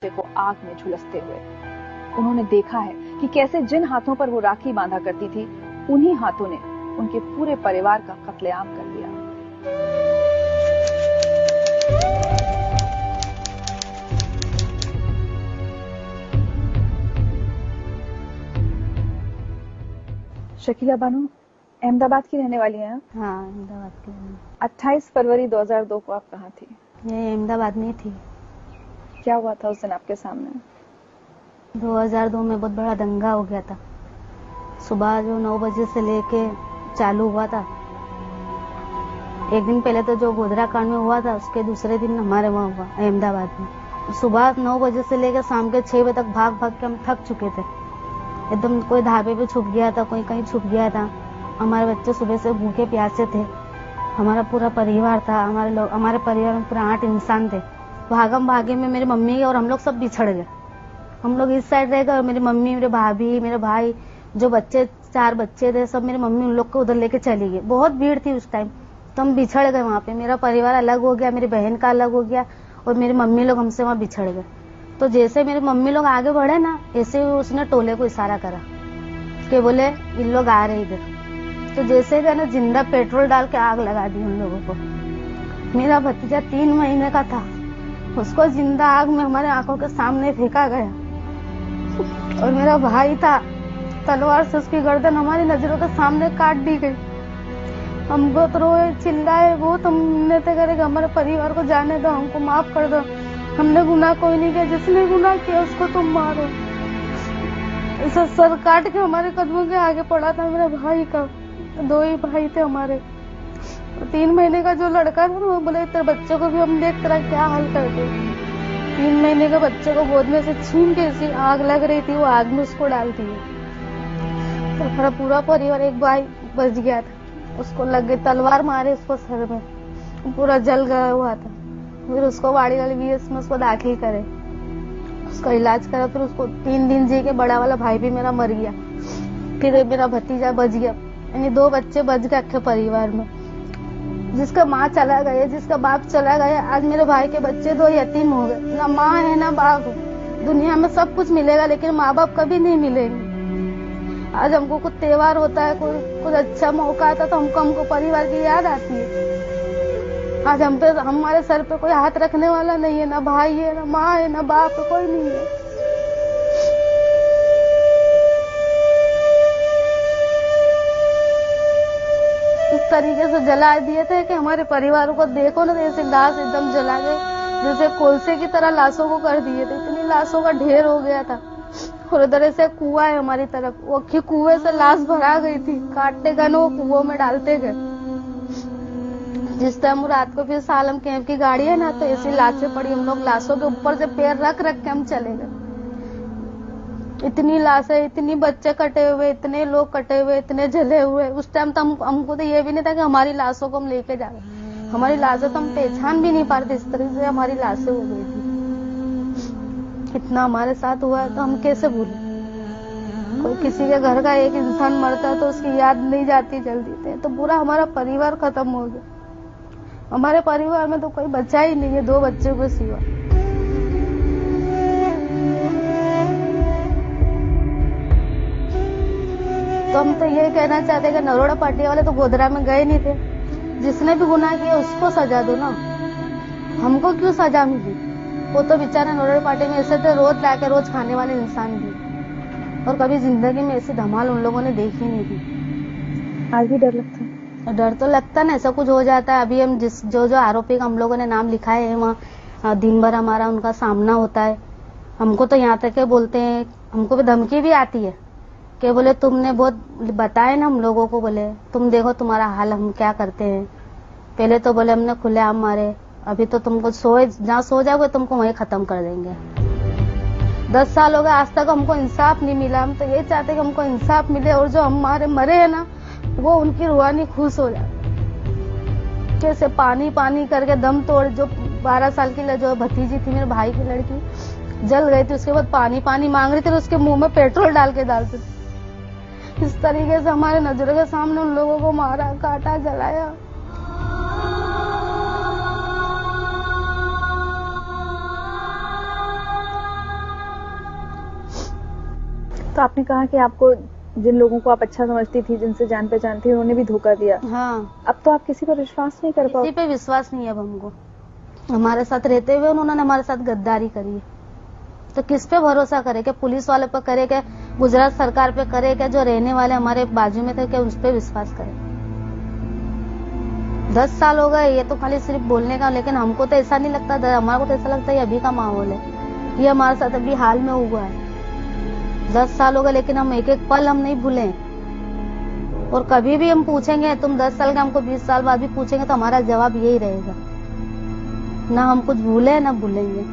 को आग में झुलसते हुए। उन्होंने देखा है कि कैसे जिन हाथों पर वो राखी बांधा करती थी, उन्हीं हाथों ने उनके पूरे परिवार का कत्लेआम कर दिया। शकीला बानो अहमदाबाद की रहने वाली हैं? हाँ, अहमदाबाद की। 28 फरवरी 2002 को आप कहाँ थी? ये अहमदाबाद में थी। क्या हुआ था उस दिन आपके सामने? 2002 में बहुत बड़ा दंगा हो गया था। सुबह जो 9 बजे से लेके चालू हुआ था। एक दिन पहले तो जो गोधरा कांड में हुआ था, उसके दूसरे दिन हमारे वहाँ हुआ अहमदाबाद में। सुबह 9 बजे से लेकर शाम के 6 बजे तक भाग भाग के हम थक चुके थे। एकदम कोई ढाबे पे छुप गया था, कोई कहीं छुप गया था। हमारे बच्चे सुबह से भूखे प्यासे थे। हमारा पूरा परिवार था। हमारे परिवार में पूरा 8 इंसान थे। भागम भागे में मेरी मम्मी और हम लोग सब बिछड़ गए। हम लोग इस साइड रह गए और मेरी मम्मी, मेरे भाभी, मेरे भाई, जो बच्चे 4 बच्चे थे, सब मेरी मम्मी उन लोग को उधर लेके चली गई। बहुत भीड़ थी उस टाइम, तो हम बिछड़ गए वहाँ पे। मेरा परिवार अलग हो गया, मेरी बहन का अलग हो गया और मेरी मम्मी लोग हमसे वहाँ बिछड़ गए। तो जैसे मेरी मम्मी लोग आगे बढ़े ना, ऐसे उसने टोले को इशारा करा कि बोले इन लोग आ रहे इधर। तो जैसे ना जिंदा पेट्रोल डाल के आग लगा दी उन लोगों को। मेरा भतीजा 3 महीने का था, उसको जिंदा आग में हमारे आंखों के सामने फेंका गया। और मेरा भाई था, तलवार से उसकी गर्दन हमारी नजरों के सामने काट दी गई। हम बहुत रोए, चिल्लाए, बहुत हमने तो करे कि हमारे परिवार को जाने दो, हमको माफ कर दो, हमने गुनाह कोई नहीं किया, जिसने गुनाह किया उसको तुम मारो। ऐसा सर काट के हमारे कदमों के आगे पड़ा था मेरे भाई का। 2 ही भाई थे हमारे। 3 महीने का जो लड़का था वो बोले तेरे बच्चे को भी हम देख तेरा क्या हाल कर दे। 3 महीने का बच्चे को गोद में से छीन के ऐसी आग लग रही थी, वो आग में उसको डाल दी। तो हमारा पूरा परिवार, एक भाई बच गया था, उसको लग गई तलवार, मारे उसको सर में, पूरा जल गया हुआ था। फिर उसको वाड़ी वाली VS में उसको दाखिल करे, उसका इलाज करा। फिर उसको 3 दिन जी के बड़ा वाला भाई भी मेरा मर गया। फिर मेरा भतीजा बच गया, यानी 2 बच्चे बच गए अक्खे परिवार में। जिसका माँ चला गया, जिसका बाप चला गया, आज मेरे भाई के बच्चे 2 यतीम हो गए। ना माँ है ना बाप है। दुनिया में सब कुछ मिलेगा लेकिन माँ बाप कभी नहीं मिलेंगे। आज हमको कुछ त्योहार होता है, कुछ अच्छा मौका आता तो हमको परिवार की याद आती है। आज हम पे, हमारे सर पे कोई हाथ रखने वाला नहीं है, ना भाई है, ना माँ है, ना बाप है, कोई नहीं है। इस तरीके से जला दिए थे कि हमारे परिवारों को देखो ना, जैसे लाश एकदम जला गए, जैसे कोलसे की तरह लाशों को कर दिए थे। इतनी लाशों का ढेर हो गया था। और उधर से कुआं है हमारी तरफ, वो कुएं से लाश भरा गई थी। काटते गए ना वो कुओं में डालते गए। जिस टाइम रात को फिर सालम कैंप की गाड़ी है ना, तो ऐसी लाशें पड़ी, हम लोग लाशों के ऊपर से पैर रख रख के हम चले गए। इतनी लाशें, इतनी बच्चे कटे हुए, इतने लोग कटे हुए, इतने जले हुए। उस टाइम तो हमको तो ये भी नहीं था कि हमारी लाशों को हम लेके जा रहे। हमारी लाशें तो हम पहचान भी नहीं पा रहे थे, इस तरह से हमारी लाशें हो गई थी। इतना हमारे साथ हुआ है तो हम कैसे भूलें। कोई किसी के घर का एक इंसान मरता है तो उसकी याद नहीं जाती जल्दी से। तो पूरा हमारा परिवार खत्म हो गया। हमारे परिवार में तो कोई बचा ही नहीं है, 2 बच्चों को सिवा। तो हम तो ये कहना चाहते हैं कि नरोड़ा पार्टी वाले तो गोधरा में गए नहीं थे। जिसने भी गुनाह किया उसको सजा दो ना, हमको क्यों सजा मिली। वो तो बेचारा नरोड़ा पार्टी में ऐसे थे, रोज लाके रोज खाने वाले इंसान भी, और कभी जिंदगी में ऐसी धमाल उन लोगों ने देखी नहीं थी। आज भी डर लगता है? डर तो लगता ना, ऐसा कुछ हो जाता है। अभी हम जो आरोपी का हम लोगों ने नाम लिखाए हैं, वहाँ दिन भर हमारा उनका सामना होता है। हमको तो यहाँ तक के बोलते हैं, हमको भी धमकी भी आती है कि बोले तुमने बहुत बताए ना हम लोगों को, बोले तुम देखो तुम्हारा हाल हम क्या करते हैं। पहले तो बोले हमने खुलेआम मारे, अभी तो तुमको जहाँ सो जाओगे तुमको वहीं खत्म कर देंगे। 10 साल हो गए, आज तक हमको इंसाफ नहीं मिला। हम तो ये चाहते कि हमको इंसाफ मिले और जो हमारे मरे हैं ना, वो उनकी रूहानी खुश हो जाए। कैसे पानी पानी करके दम तोड़, जो 12 साल की जो भतीजी थी मेरे भाई की लड़की, जल गई थी, उसके बाद पानी पानी मांग रही थी, उसके मुंह में पेट्रोल डाल के डालते थे। इस तरीके से हमारे नजरों के सामने उन लोगों को मारा, काटा, जलाया। तो आपने कहा कि आपको जिन लोगों को आप अच्छा समझती थी, जिनसे जान पहचान थी, उन्होंने भी धोखा दिया। हाँ, अब तो आप किसी पर विश्वास नहीं कर पाओ। किसी पे विश्वास नहीं है अब हमको। हमारे साथ रहते हुए उन्होंने हमारे साथ गद्दारी करी है, तो किस पे भरोसा करे? क्या पुलिस वाले पे करे? क्या गुजरात सरकार पे करे? क्या जो रहने वाले हमारे बाजू में थे, क्या उस पे विश्वास करे? 10 साल हो गए, ये तो खाली सिर्फ बोलने का, लेकिन हमको तो ऐसा नहीं लगता। हमारे को तो ऐसा लगता है ये अभी का माहौल है, ये हमारे साथ अभी हाल में हुआ है। 10 साल हो गए, लेकिन हम एक एक पल हम नहीं भूले। और कभी भी हम पूछेंगे, तुम 10 साल के, हमको 20 साल बाद भी पूछेंगे तो हमारा जवाब यही रहेगा, ना हम कुछ भूले ना भूलेंगे।